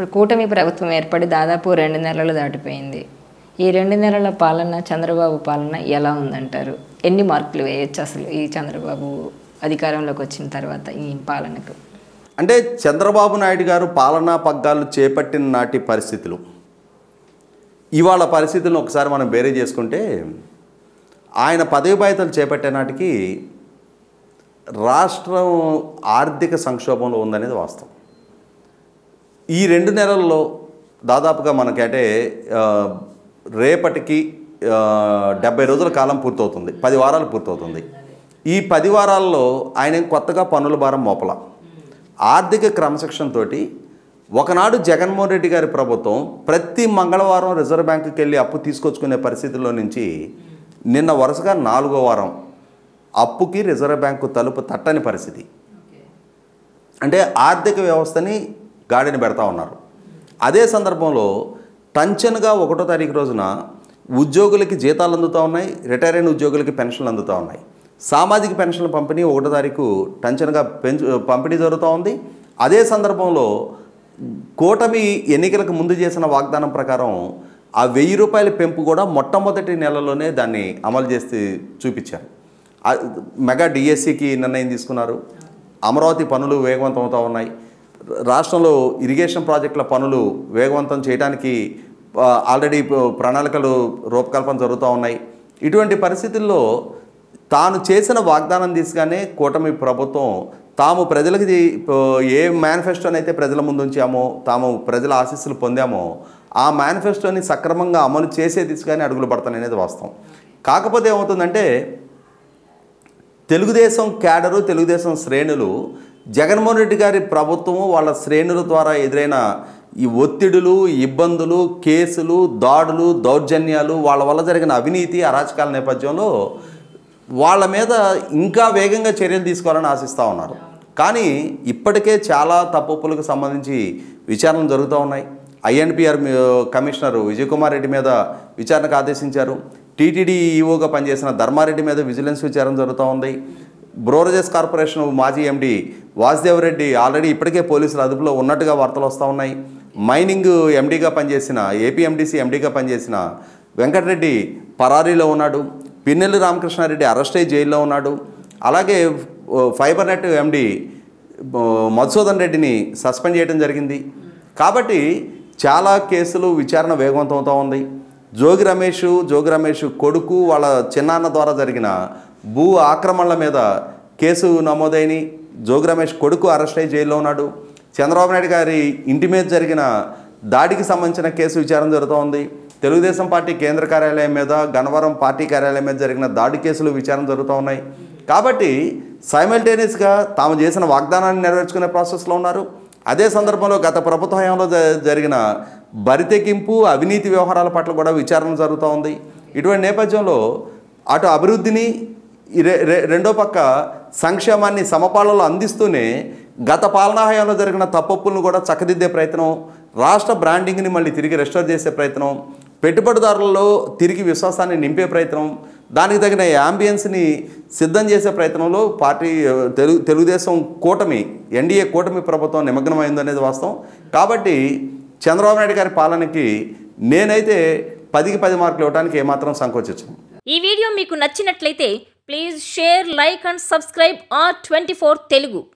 ఇప్పుడు కూటమి ప్రభుత్వం ఏర్పడి దాదాపు 2 నెలలు దాటిపోయింది. ఈ 2 నెలల పాలన చంద్రబాబు పాలన ఎలా ఉందంటారు? ఎన్ని మార్కులు వేయొచ్చు అసలు ఈ చంద్రబాబు అధికారంలోకి వచ్చిన తర్వాత ఈ పాలనకు? అంటే చంద్రబాబు నాయుడు గారు పాలనా పగ్గాలు చేపట్టిన నాటి పరిస్థితులు ఇవాళ పరిస్థితులను ఒకసారి మనం బేరీ చేసుకుంటే ఆయన పదవి బాధ్యతలు చేపట్టే నాటికి రాష్ట్రం ఆర్థిక సంక్షోభంలో ఉందనేది వాస్తవం. ఈ 2 నెలల్లో దాదాపుగా మనకంటే రేపటికి 70 రోజుల కాలం పూర్తవుతుంది, 10 వారాలు పూర్తవుతుంది. ఈ 10 వారాల్లో ఆయన కొత్తగా పన్నుల భారం మోపల. ఆర్థిక క్రమశిక్షణ తోటి ఒకనాడు జగన్మోహన్ రెడ్డి గారి ప్రభుత్వం ప్రతి మంగళవారం రిజర్వ్ బ్యాంకుకి వెళ్ళి అప్పు తీసుకొచ్చుకునే పరిస్థితుల్లో నుంచి నిన్న వరుసగా 4వ వారం అప్పుకి రిజర్వ్ బ్యాంకు తలుపు తట్టని పరిస్థితి. అంటే ఆర్థిక వ్యవస్థని గాడిని పెడతా ఉన్నారు. అదే సందర్భంలో టంచన్గా 1వ తారీఖు రోజున ఉద్యోగులకి జీతాలు అందుతూ ఉన్నాయి, రిటైర్ అయిన ఉద్యోగులకి పెన్షన్లు అందుతూ ఉన్నాయి. సామాజిక పెన్షన్ల పంపిణీ 1వ తారీఖు టంచన్గా పంపిణీ జరుగుతూ ఉంది. అదే సందర్భంలో కూటమి ఎన్నికలకు ముందు చేసిన వాగ్దానం ప్రకారం ఆ 1000 రూపాయల పెంపు కూడా మొట్టమొదటి నెలలోనే దాన్ని అమలు చేసి చూపించారు. మెగా డిఎస్సికి నిర్ణయం తీసుకున్నారు. అమరావతి పనులు వేగవంతం అవుతూ ఉన్నాయి. రాష్ట్రంలో ఇరిగేషన్ ప్రాజెక్టుల పనులు వేగవంతం చేయడానికి ఆల్రెడీ ప్రణాళికలు రూపకల్పన జరుగుతూ ఉన్నాయి. ఇటువంటి పరిస్థితుల్లో తాను చేసిన వాగ్దానం తీసుగానే కూటమి ప్రభుత్వం తాము ప్రజలకి ఏ మేనిఫెస్టోనైతే ప్రజల ముందు ఉంచామో, తాము ప్రజల ఆశీస్సులు పొందామో ఆ మేనిఫెస్టోని సక్రమంగా అమలు చేసే దిశగానే అడుగులు పడతాననేది వాస్తవం. కాకపోతే ఏమవుతుందంటే తెలుగుదేశం క్యాడరు, తెలుగుదేశం శ్రేణులు జగన్మోహన్ రెడ్డి గారి ప్రభుత్వము వాళ్ళ శ్రేణుల ద్వారా ఎదురైన ఈ ఒత్తిడులు, ఇబ్బందులు, కేసులు, దాడులు, దౌర్జన్యాలు, వాళ్ళ వల్ల జరిగిన అవినీతి, అరాచకాల నేపథ్యంలో వాళ్ళ మీద ఇంకా వేగంగా చర్యలు తీసుకోవాలని ఆశిస్తూ ఉన్నారు. కానీ ఇప్పటికే చాలా తప్పులకు సంబంధించి విచారణలు జరుగుతూ ఉన్నాయి. ఐఎన్పిఆర్ కమిషనరు విజయ్ కుమార్ రెడ్డి మీద విచారణకు ఆదేశించారు. టీటీడీ ఈఓగా పనిచేసిన ధర్మారెడ్డి మీద విజిలెన్స్ విచారణ జరుగుతూ ఉంది. బ్రోరేజెస్ కార్పొరేషన్ మాజీ ఎండి వాసుదేవరెడ్డి ఆల్రెడీ ఇప్పటికే పోలీసుల అదుపులో ఉన్నట్టుగా వార్తలు వస్తూ ఉన్నాయి. మైనింగ్ ఎండీగా పనిచేసిన, ఏపీఎండిసి ఎండీగా పనిచేసిన వెంకటరెడ్డి పరారీలో ఉన్నాడు. పిన్నెల్లి రామకృష్ణారెడ్డి అరెస్ట్ అయ్యి జైల్లో ఉన్నాడు. అలాగే ఫైబర్ నెట్ ఎండి మధుసూదన్ రెడ్డిని సస్పెండ్ చేయడం జరిగింది. కాబట్టి చాలా కేసులు విచారణ వేగవంతం అవుతూ ఉంది. జోగి రమేష్ కొడుకు వాళ్ళ చిన్నాన్న ద్వారా జరిగిన భూ ఆక్రమణల మీద కేసు నమోదైన జోగి రమేష్ కొడుకు అరెస్ట్ అయ్యి జైల్లో ఉన్నాడు. చంద్రబాబు నాయుడు గారి ఇంటి మీద జరిగిన దాడికి సంబంధించిన కేసు విచారణ జరుగుతూ ఉంది. తెలుగుదేశం పార్టీ కేంద్ర కార్యాలయం మీద, గన్నవరం పార్టీ కార్యాలయం మీద జరిగిన దాడి కేసులు విచారణ జరుగుతూ ఉన్నాయి. కాబట్టి సైమల్టేనియస్గా తాము చేసిన వాగ్దానాన్ని నెరవేర్చుకునే ప్రాసెస్లో ఉన్నారు. అదే సందర్భంలో గత ప్రభుత్వ హయాంలో జరిగిన బరితెకింపు, అవినీతి వ్యవహారాల పట్ల కూడా విచారణ జరుగుతూ ఉంది. ఇటువంటి నేపథ్యంలో అటు అభివృద్ధిని, రెండో పక్క సంక్షేమాన్ని సమపాలలో అందిస్తూనే గత పాలనా హయాంలో జరిగిన తప్పులను కూడా చక్కదిద్దే ప్రయత్నం, రాష్ట్ర బ్రాండింగ్ని మళ్ళీ తిరిగి రెస్టోర్ చేసే ప్రయత్నం, పెట్టుబడిదారులలో తిరిగి విశ్వాసాన్ని నింపే ప్రయత్నం, దానికి తగిన యాంబియన్స్ని సిద్ధం చేసే ప్రయత్నంలో పార్టీ తెలుగుదేశం కూటమి, ఎన్డీఏ కూటమి ప్రభుత్వం నిమగ్నమైందనేది వాస్తవం. కాబట్టి చంద్రబాబు నాయుడు గారి పాలనకి నేనైతే 10కి 10 మార్కులు ఇవ్వడానికి ఏమాత్రం సంకోచించను. ఈ వీడియో మీకు నచ్చినట్లయితే please share, like and subscribe R24 Telugu.